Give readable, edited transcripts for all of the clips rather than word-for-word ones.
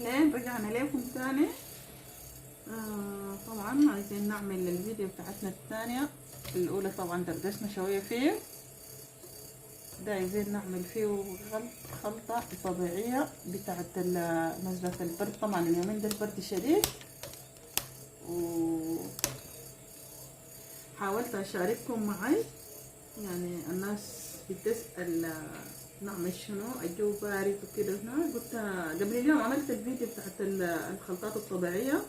أهلين، رجعنا لكم تاني. طبعا عايزين نعمل الفيديو بتاعتنا الثانية. الأولى طبعا دردشنا شوية فيه، ده عايزين نعمل فيه خلطة طبيعية بتاعت نزلة البرد. طبعا اليومين ده البرد شديد، وحاولت أشارككم معي. يعني الناس بتسأل نعمل شنو، الجو بارد وكده. هنا قلت قبل اليوم عملت الفيديو بتاعت الخلطات الطبيعية،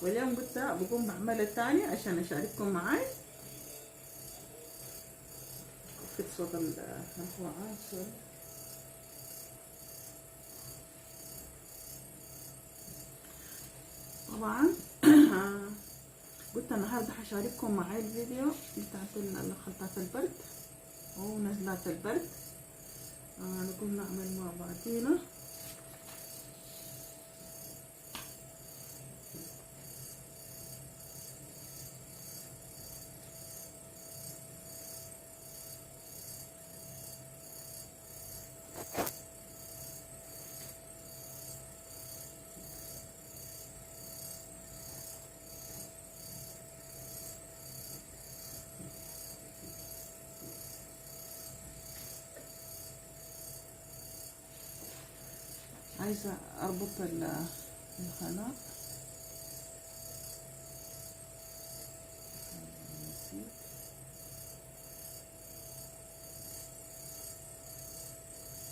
واليوم قلت بقوم بعمل الثاني عشان اشارككم معاي. في صوت الهواء طبعا. قلت النهارده هشارككم معاي الفيديو بتاعت خلطات البرد ونزلات البرد. نقوم نعمل مع بعضينا. عايزة اربط الخلاء.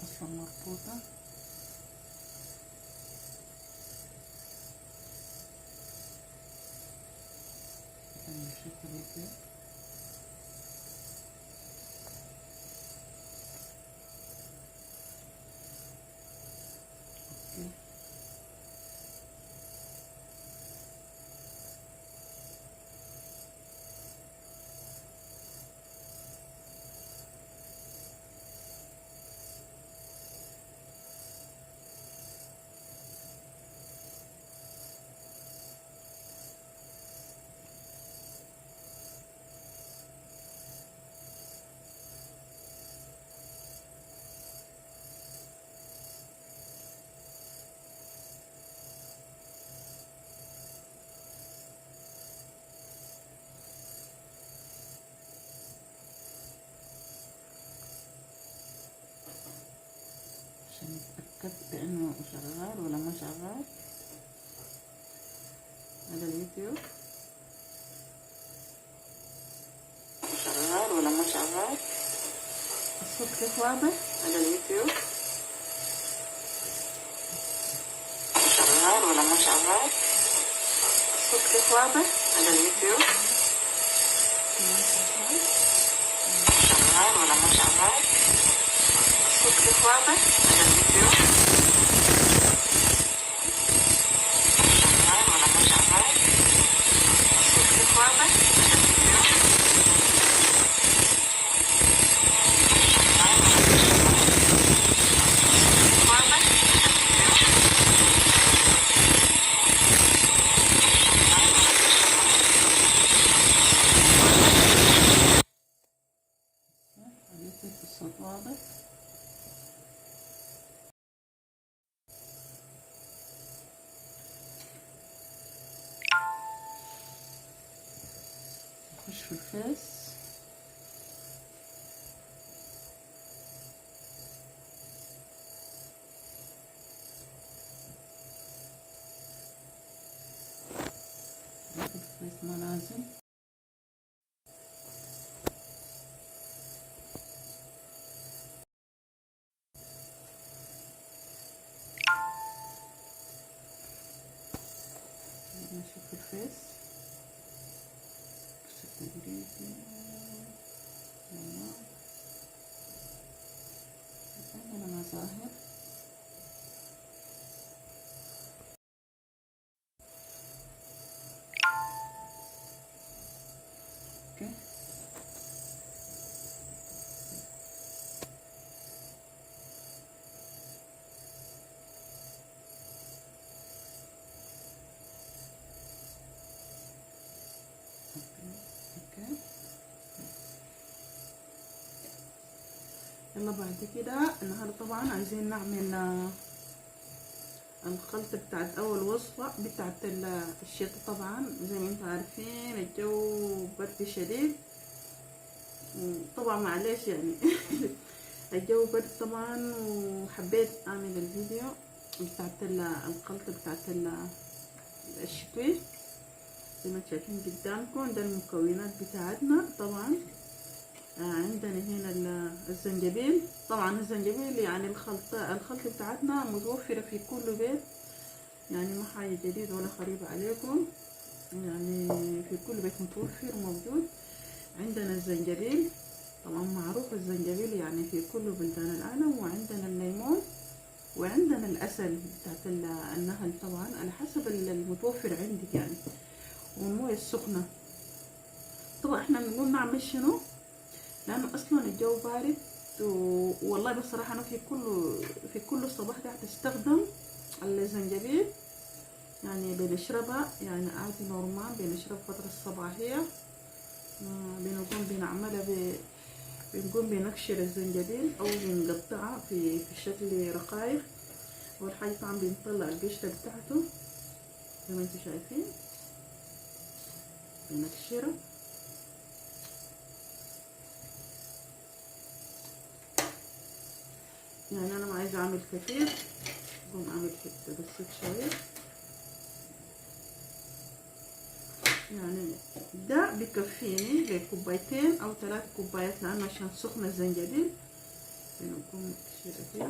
اصلا مربوطة. بالشكل كده. عشان نتأكد بأنه شغال ولا ما شغال. هذا الفيديو شغال ولا ما شغال. الصوت كيف واضح. هذا الفيديو شغال ولا ما شغال. الصوت كيف واضح. هذا الفيديو شغال ولا ما شغال. الصوت كيف واضح. هذا الفيديو شغال ولا ما شغال. الصوت كيف واضح. هذا الفيديو الصوت واضح. نخش في الفيس. الفيس ما لازم. نشوف الفيس بشكل تدريجي. عندنا مظاهر. اوكي. يلا بعد كده النهارده طبعا عايزين نعمل الخلطة بتاعت اول وصفة بتاعت الشتاء. طبعا زي ما انتم عارفين الجو برد شديد، طبعا معلش يعني الجو برد طبعا، وحبيت اعمل الفيديو بتاعت الخلطة بتاعت الشتوي. زي ما انتم شايفين قدامكم ده المكونات بتاعتنا. طبعا عندنا هنا الزنجبيل. طبعا الزنجبيل يعني الخلطة بتاعتنا متوفرة في كل بيت، يعني ما حاجة جديد ولا غريب عليكم، يعني في كل بيت متوفر وموجود. عندنا الزنجبيل، طبعا معروف الزنجبيل يعني في كل بلدان العالم. وعندنا الليمون، وعندنا الأسل بتاعت النهل، طبعا على حسب المتوفر عندك يعني، والموية السخنة. طبعا احنا بنقول نعمل شنو لأنه أصلا الجو بارد، والله بصراحة أنا في كل صباح قاعدة أستخدم الزنجبيل. يعني بنشربها يعني عادي نورمال، بنشرب فترة الصباحية. بنقوم بنعملها بنقوم بنقشر الزنجبيل أو بنقطعها في شكل رقائق. أول حاجة طبعا بنطلع القشرة بتاعته زي ما انتم شايفين، بنقشرها. يعني أنا ما عايزة أعمل كتير، بقوم أعمل حتة بسيط شوية. يعني ده بيكفيني لكوبايتين أو 3 كوبايات، لأنه عشان سخنة الزنجبيل. بنقوم نقشرها كده،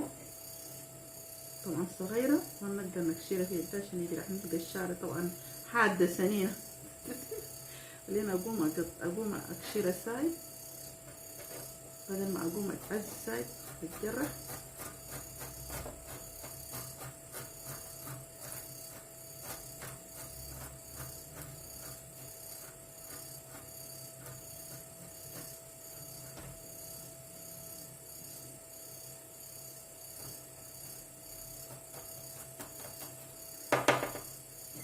طبعا صغيرة، ما نقدر نقشرها في يدها عشان يجرح نلقى الشعر طبعا حادة سنينة لين أقوم أقشرها سايد، بدل ما أقوم أتعز سايد تتجرح.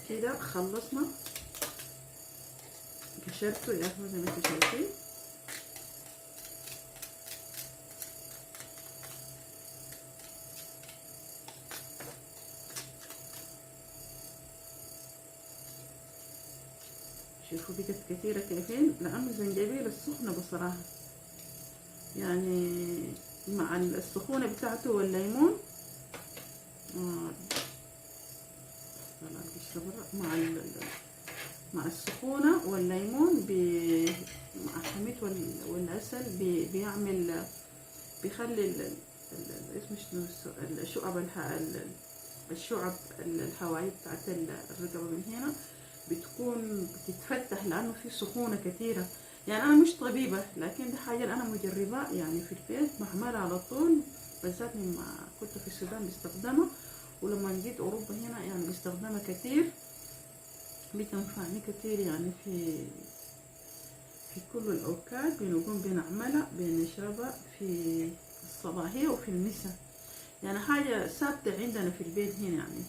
كده خلصنا، قشرته يا اخوة زي ما انتم شايفين. شوفوا بقت كتيرة كيفين، لأنه الزنجبيل السخنة بصراحة يعني مع السخونة بتاعته والليمون طلع القشرة برا، مع السخونة والليمون مع الحميد والعسل بيعمل، بيخلي اسمه شنو الشعب الهوائية بتاعت الرقبة من هنا بتكون بتتفتح، لأنه في سخونة كتيرة. يعني أنا مش طبيبة، لكن دي حاجة أنا مجربة يعني في البيت، بعملها على طول، بالذات لما كنت في السودان بستخدمها، ولما جيت أوروبا هنا يعني بستخدمها كتير، بتنفعني كتير يعني في كل الأوقات. بنقوم بنعملها بنشربها في الصباحية وفي المساء، يعني حاجة ثابتة عندنا في البيت هنا. يعني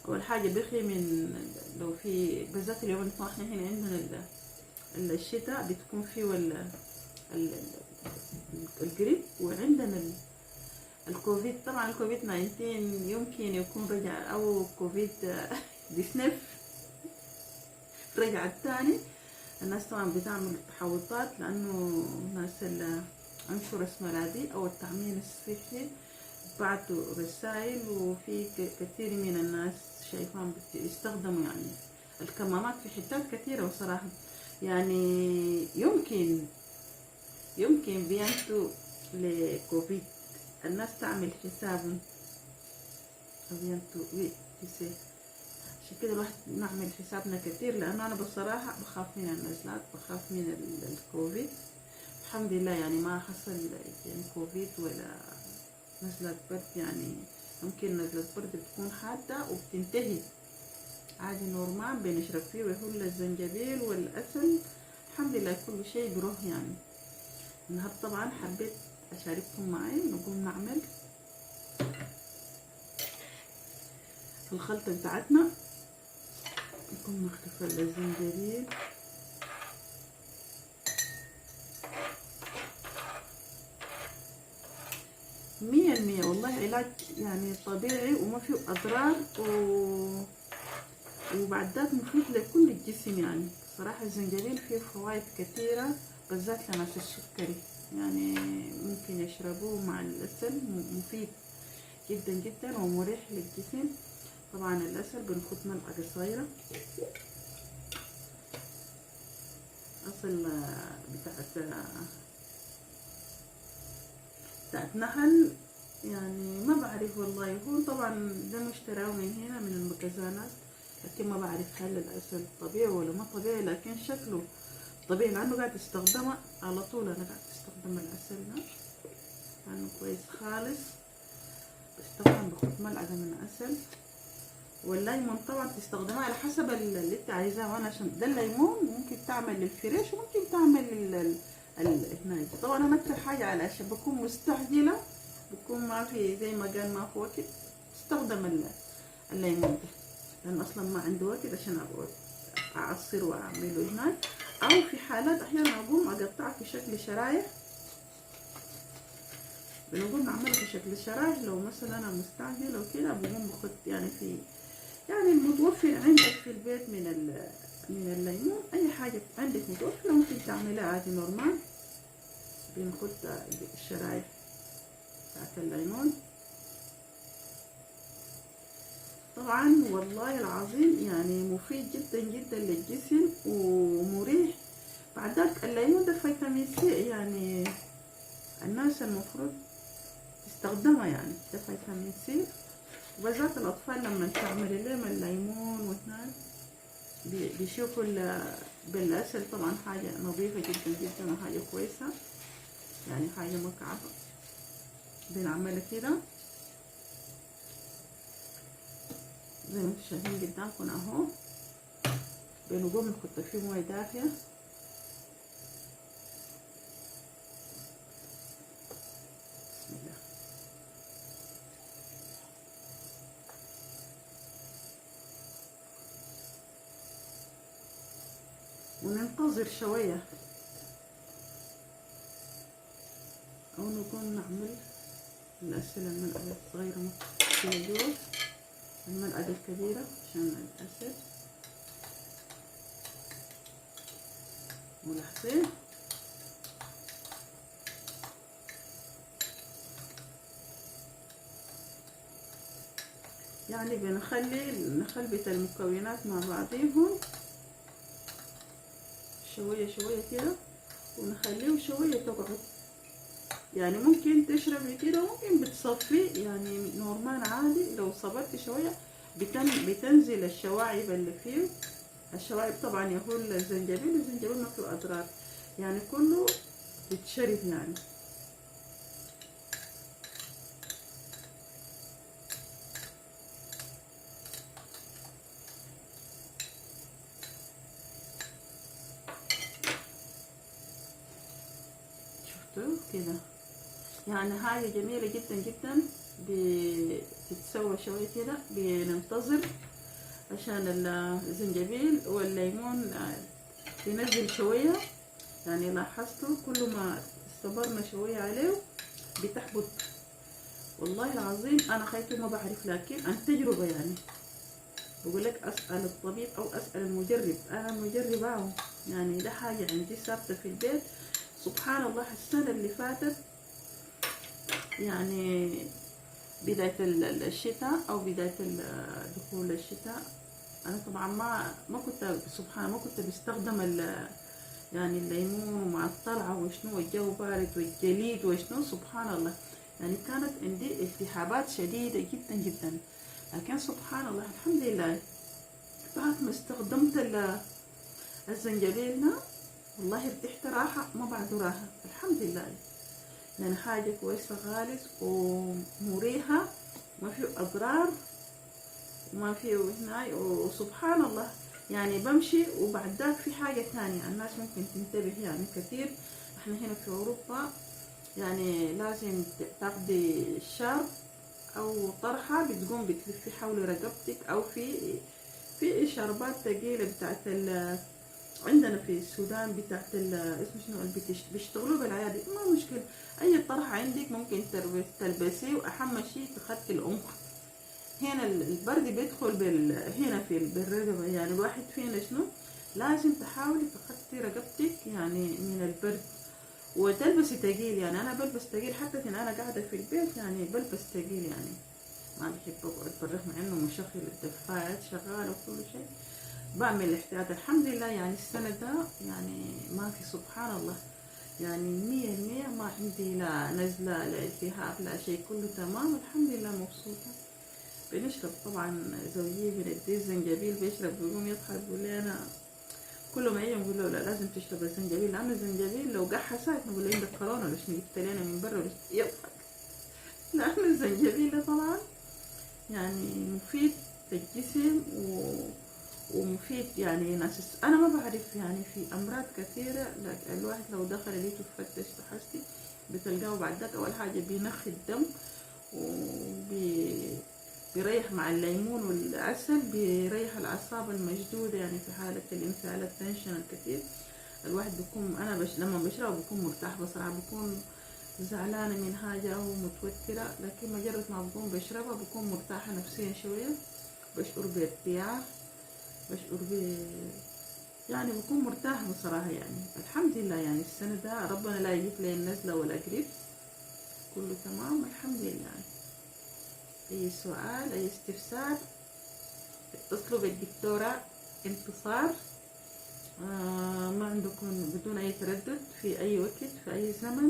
أول حاجة بخي من لو في بالذات اليوم اللي احنا هنا عندنا الشتاء بتكون فيه القريب، وعندنا الكوفيد. طبعا الكوفيد 19 يمكن يكون رجع، أو كوفيد 19 رجع الثاني. الناس طبعا بتعمل تحوطات، لأنه ناس العنصر الاسمرادي أو التعميم الصحي بعتوا رسائل، وفي كثير من الناس شايفان بيستخدموا يعني الكمامات في حتات كثيرة بصراحة. يعني يمكن بينتوا لكوفيد الناس تعمل حسابهم بينتوا عشان كده الواحد نعمل حسابنا كتير، لأنه أنا بصراحة بخاف من النزلات، بخاف من الكوفيد. الحمد لله يعني ما حصل يعني كوفيد ولا نزلة برد. يعني ممكن نزلة برد بتكون حادة وبتنتهي عادي نورمال، بنشرب فيه ويهول الزنجبيل والأسل، الحمد لله كل شيء بروح. يعني النهاردة طبعا حبيت أشارككم معي، نقوم نعمل الخلطة بتاعتنا. نقوم نختفل الزنجبيل، يعني والله علاج يعني طبيعي وما فيه اضرار وبعد ذاك مفيد لكل الجسم. يعني صراحة الزنجبيل فيه فوائد كثيرة بالذات لناس السكري، يعني ممكن يشربوه مع العسل، مفيد جدا جدا ومريح للجسم. طبعا العسل بنخد ملعقة صغيرة اصل بتاعت نحل، يعني ما بعرف والله. هو طبعا ده مشتراه من هنا من المخزانات، لكن ما بعرف هل العسل طبيعي ولا ما طبيعي، لكن شكله طبيعي لانه قاعد استخدمه على طول. انا قاعد استخدم العسل ده لانه كويس خالص. بس طبعا باخد ملعقة من عسل. والليمون طبعا تستخدمها على حسب اللي انت عايزاه. وانا عشان ده الليمون ممكن تعمل للفريش وممكن تعمل هنا. طبعا انا اكتر حاجه على عشان بكون مستعجله، بكون ما في زي ما قال ما في وقت، استخدم الليمون ده، لان اصلا ما عندي وقت عشان اقعد اعصر واعمله هناك. او في حالات احيانا اقوم اقطعه في شكل شرايح، بنقوم نعمله في شكل شرايح. لو مثلا انا مستعجله وكده بقوم باخد يعني في يعني المتوفر عندك في البيت من الليمون، اي حاجه عندك متوفره ممكن تعملها عادي نورمال. بنخد الشرايح بتاعت الليمون. طبعا والله العظيم يعني مفيد جدا جدا للجسم ومريح. بعد ذلك الليمون ده فيتامين سي، يعني الناس المفروض تستخدمها، يعني ده فيتامين سي. وبالذات الاطفال لما تعمل لهم الليمون وهناك بيشوفوا بالعسل طبعا حاجة نظيفة جدا جدا وحاجة كويسة، يعني حاجة مكعبة. بنعملها كده زي ما انتم شايفين قدامكم اهو. بنقوم نحط فيه موية دافية، بسم الله، وننتظر شوية او نقوم نعمل العسل. الملعقة الصغيرة فيها جوز، الملعقة الكبيرة عشان العسل ملاحظين. يعني نخلبت المكونات مع بعضهم شوية شوية كده، ونخليه شوية تقعد. يعني ممكن تشربي كده وممكن بتصفي يعني نورمال عادي. لو صبرت شوية بتنزل الشواعب اللي فيه. الشواعب طبعا يهول الزنجبيل ما فيه أضرار، يعني كله بتشرب يعني. شفتوا كده؟ يعني حاجة جميلة جدا جدا. بتتسوى شوية كده، بننتظر عشان الزنجبيل والليمون بينزل شوية. يعني لاحظتوا كل ما صبرنا شوية عليه بتحبط. والله العظيم انا خايفة ما بعرف، لكن عن تجربة يعني بقول لك اسأل الطبيب او اسأل المجرب. انا مجربة يعني، ده حاجة عندي ثابتة في البيت. سبحان الله السنة اللي فاتت يعني بداية الشتاء او بداية دخول الشتاء، انا طبعا ما كنت سبحان ما كنت بستخدم يعني الليمون ومع الطلعة وشنو والجو بارد والجليد وشنو. سبحان الله يعني كانت عندي التهابات شديدة جدا جدا، لكن سبحان الله الحمد لله بعد ما استخدمت الزنجبيل ده والله ارتحت راحة ما بعد راحة الحمد لله. يعني حاجة كويسة خالص ومريحة، ما فيه أضرار وما فيه هناي. وسبحان الله يعني بمشي. وبعد ذاك في حاجة تانية الناس ممكن تنتبه يعني كثير. احنا هنا في أوروبا يعني لازم تاخدي شرب أو طرحة بتقوم بتلفي حول رقبتك، أو في شربات ثقيلة بتاعت عندنا في السودان بتاعت اسمه شنو بيشتغلوا بالعيادة، ما مشكلة. أي طرح عندك ممكن تلبسيه، وأهم شيء تخطي الأنف. هنا البرد بيدخل هنا في بالرقبة، يعني الواحد فينا شنو لازم تحاولي تخطي رقبتك يعني من البرد، وتلبسي تقيل. يعني أنا بلبس تقيل حتى إن أنا قاعدة في البيت، يعني بلبس تقيل، يعني ما بحب أقعد برا مع إنه مشغل الدفايات شغالة وكل شيء. بعمل الاحتياط الحمد لله. يعني السنة ده يعني ما في، سبحان الله، يعني 100% ما عندي لا نزلة لا التهاب لا شيء، كله تمام الحمد لله، مبسوطة. بنشرب طبعا زوجي بنديه الزنجبيل، بيشرب بيقوم يضحك بيقول لي أنا كل ما يجي نقول له لا لازم تشرب الزنجبيل، لأن الزنجبيل لو قحسك نقول له عندك كورونا ولا شنو جبت لنا من برا ولا يضحك. لأن الزنجبيل ده طبعا يعني مفيد للجسم ومفيد. يعني ناس انا ما بعرف، يعني في امراض كثيره الواحد لو دخل لقيته فتش تحسي بتلقاه بعد ذاك اول حاجه بينخي الدم، بيريح مع الليمون والعسل، بيريح الاعصاب المشدوده. يعني في حاله الانفعال التنشن الكثير الواحد بيكون، انا لما بشربه بكون مرتاح بصراحه، بكون زعلانه من حاجه او متوتره، لكن مجرد ما بكون بشربها بكون مرتاحه نفسيا شويه، بشعر بارتياح، بشعر يعني بكون مرتاحة بصراحة. يعني الحمد لله، يعني السنة ده ربنا لا يجيب لي النزلة ولا قريب، كله تمام الحمد لله. أي سؤال أي استفسار اتصلوا بالدكتورة انتصار. ما عندكم بدون أي تردد في أي وقت في أي زمن،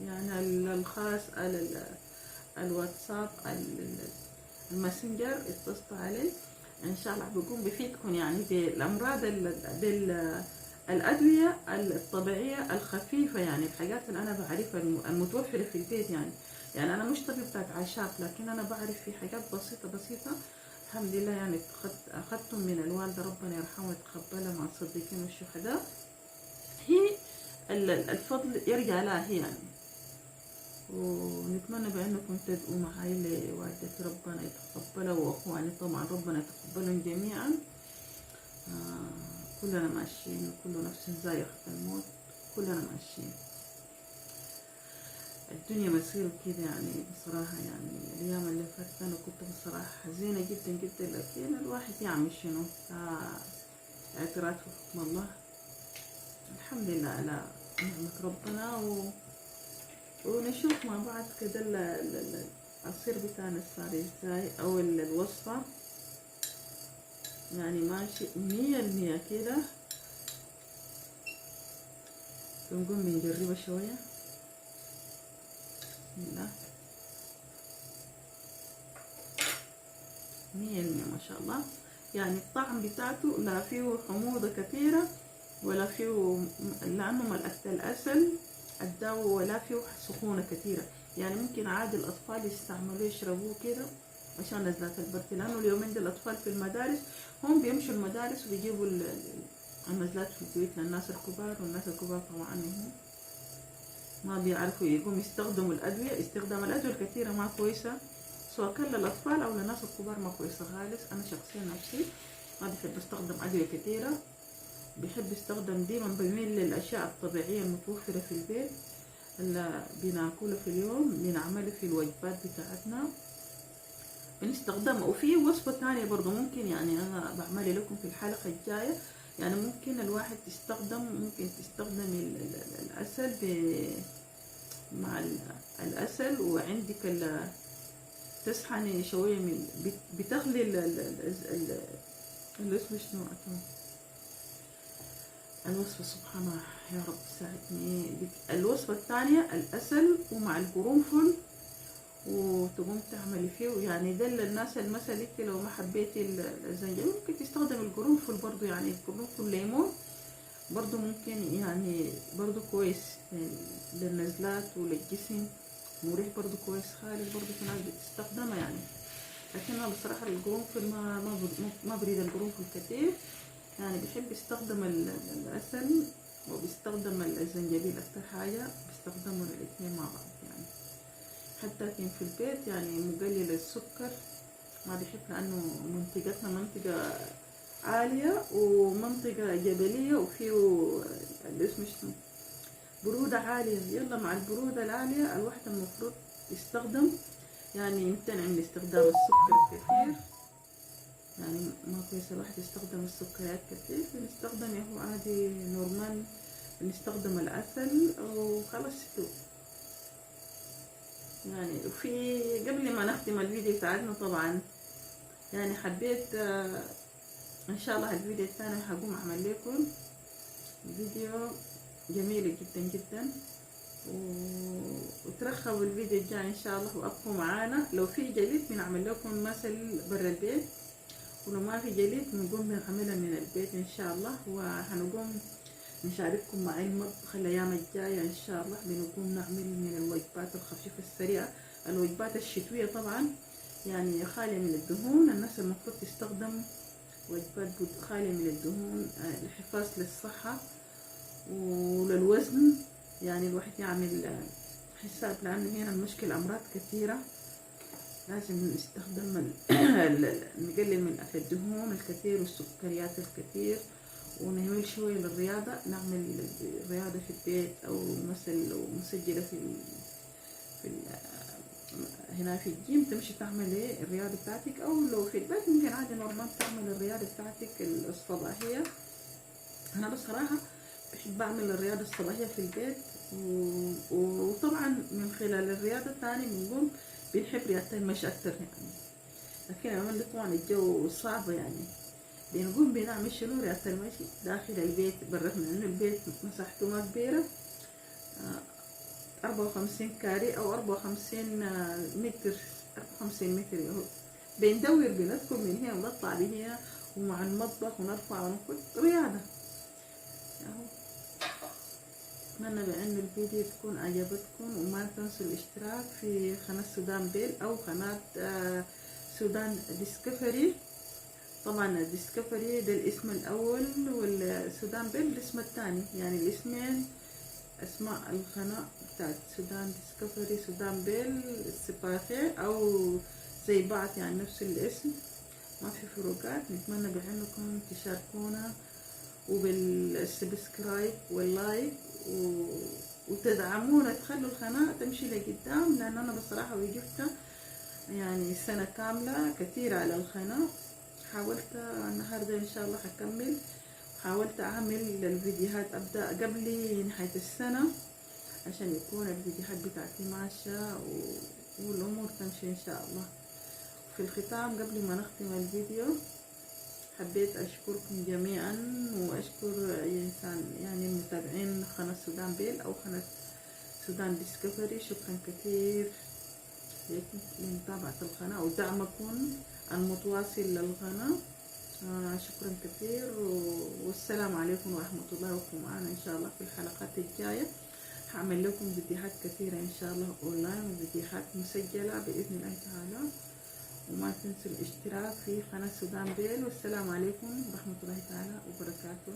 يعني الخاص على الواتساب الماسنجر اتصلوا عليه ان شاء الله بيكون بفيدكم، يعني بالامراض الادويه الطبيعيه الخفيفه، يعني الحاجات اللي انا بعرفها المتوفره في البيت. يعني انا مش طبيب بتاعت عشاق، لكن انا بعرف في حاجات بسيطه بسيطه الحمد لله. يعني اخذتهم من الوالده ربنا يرحمها ويتقبلها مع الصديقين والشهداء. هي الفضل يرجع لها هي يعني. ونتمنى بأنكم تدعوا معي لوالدتي ربنا يتقبلها، وأخواني طبعا ربنا يتقبلهم جميعا. كلنا ماشيين، وكل نفس ذائقة الموت، كلنا ماشيين. الدنيا مسير كده يعني بصراحة. يعني الأيام اللي فاتت أنا كنت بصراحة حزينة جدا جدا، لكن الواحد يعمل شنو؟ اعتراف بحكم الله. الحمد لله على نعمة ربنا، ونشوف مع بعض كده العصير بتاعنا صار ازاي، او الوصفة يعني ماشي 100% كده. بنقوم بنجربها شوية. بسم الله. 100% ما شاء الله. يعني الطعم بتاعته لا فيه حموضة كثيرة ولا فيه، لأنه ملأت الأسل الدو، ولا فيه سخونة كثيرة. يعني ممكن عادي الأطفال يستعملوه يشربوه كده عشان نزلات البرد، لأنه اليومين دي الأطفال في المدارس هم بيمشوا المدارس وبيجيبوا النزلات في البيوت للناس الكبار، والناس الكبار طبعا هم ما بيعرفوا يقوم يستخدموا الأدوية. استخدام الأدوية الكثيرة ما كويسة، سواء كان للأطفال أو للناس الكبار ما كويسة خالص. أنا شخصيا نفسي ما بحب استخدم أدوية كثيرة، بحب استخدم ديما، بميل للأشياء الطبيعية المتوفرة في البيت اللي بناكله في اليوم، بنعمله في الوجبات بتاعتنا بنستخدمها. وفي وصفة تانية برضو ممكن، يعني أنا بعملها لكم في الحلقة الجاية. يعني ممكن الواحد ممكن تستخدم العسل مع العسل، وعندك تسحني شوية من بتغلي اللي اسمه شنو الوصفة. سبحان الله يا رب ساعدني. الوصفة الثانية العسل ومع القرنفل، وتقوم تعملي فيه. يعني ده للناس مثلا انت لو ما حبيتي الزنجبيل ممكن تستخدم القرنفل برضو، يعني القرنفل ليمون برضو ممكن، يعني برضو كويس يعني للنزلات وللجسم، مريح برضو كويس خالص. برضو في ناس بتستخدمها يعني، لكن انا بصراحة القرنفل ما بريد القرنفل كتير. يعني بيحب يستخدم العسل وبيستخدم الزنجبيل اكتر حاجة، بيستخدموا الاثنين مع بعض. يعني حتى كان في البيت يعني مقلل السكر ما بيحب، لانه منطقتنا منطقة عالية ومنطقة جبلية وفيه اسمه شنو برودة عالية. يلا مع البرودة العالية الواحد المفروض يستخدم، يعني يمتنع من استخدام السكر الكثير، يعني ما كويس الواحد يستخدم السكريات كثير. بنستخدم ياهو عادي نورمال، بنستخدم العسل وخلاص شتو. يعني وفي قبل ما نختم الفيديو بتاعتنا طبعا يعني حبيت ان شاء الله الفيديو الثاني هقوم اعمل لكم فيديو جميل جدا جدا، وترخبوا الفيديو الجاي ان شاء الله وابقوا معانا. لو في جديد بنعمل لكم مثل برا البيت، ولو ما في جديد بنقوم بنعملها من البيت ان شاء الله، وهنقوم نشارككم معي المطبخ الايام الجايه ان شاء الله. بنقوم نعمل من الوجبات الخفيفه السريعه، الوجبات الشتويه طبعا يعني خاليه من الدهون. الناس المفروض تستخدم وجبات خاليه من الدهون الحفاظ للصحه وللوزن. يعني الواحد يعمل حساب، لانه هنا المشكله امراض كثيره، لازم نستخدم نقلل من اكل الدهون الكثير والسكريات الكثير، ونعمل شويه للرياضه، نعمل الرياضه في البيت او مثلا لو مسجله في هنا في الجيم تمشي تعمل ايه الرياضه بتاعتك، او لو في البيت ممكن عادي نورمال تعمل الرياضه بتاعتك الصباحيه. انا بصراحه بحب اعمل الرياضه الصباحيه في البيت، وطبعا من خلال الرياضه الثانيه بنقوم بنحب رياضه المشي اكتر يعني. لكن لما طبعا الجو صعب يعني بنقوم بنعمل شنو رياضه المشي داخل البيت، بالرغم من انه البيت مساحته ما كبيره، 54 كاري او 54 متر، 54 متر يهو. بندور بندخل من هنا ونطلع بهنا ومع المطبخ ونرفع ونخد رياضه اهو. اتمنى بان الفيديو تكون عجبتكم، وما تنسوا الاشتراك في قناه سودان بيل او قناه سودان ديسكفري. طبعا ديسكفري ده الاسم الاول والسودان بيل الاسم الثاني، يعني الاسمين اسماء القناه بتاعت سودان ديسكفري، سودان بيل سباخي او زي بعض يعني نفس الاسم، ما في فروقات. نتمنى بانكم تشاركونا وبالسبسكرايب واللايك وتدعمونا، تخلوا القناة تمشي لقدام، لأن أنا بصراحة وقفت يعني سنة كاملة كثير على القناة. حاولت النهاردة إن شاء الله هكمل، حاولت أعمل الفيديوهات أبدأ قبل نهاية السنة عشان يكون الفيديوهات بتاعتي ماشية والأمور تمشي إن شاء الله. في الختام قبل ما نختم الفيديو حبيت أشكركم جميعا، وأشكر أي إنسان يعني المتابعين قناة سودان بيل أو قناة سودان ديسكفري. شكرا كثير لكم لمتابعة القناة ودعمكم المتواصل للقناة. شكرا كثير، والسلام عليكم ورحمة الله. وبركاته معنا إن شاء الله في الحلقات الجاية هعمل لكم فيديوهات كثيرة إن شاء الله أونلاين وفيديوهات مسجلة بإذن الله تعالى. وما تنسوا الاشتراك في قناة سودان بيل، والسلام عليكم ورحمة الله تعالى وبركاته.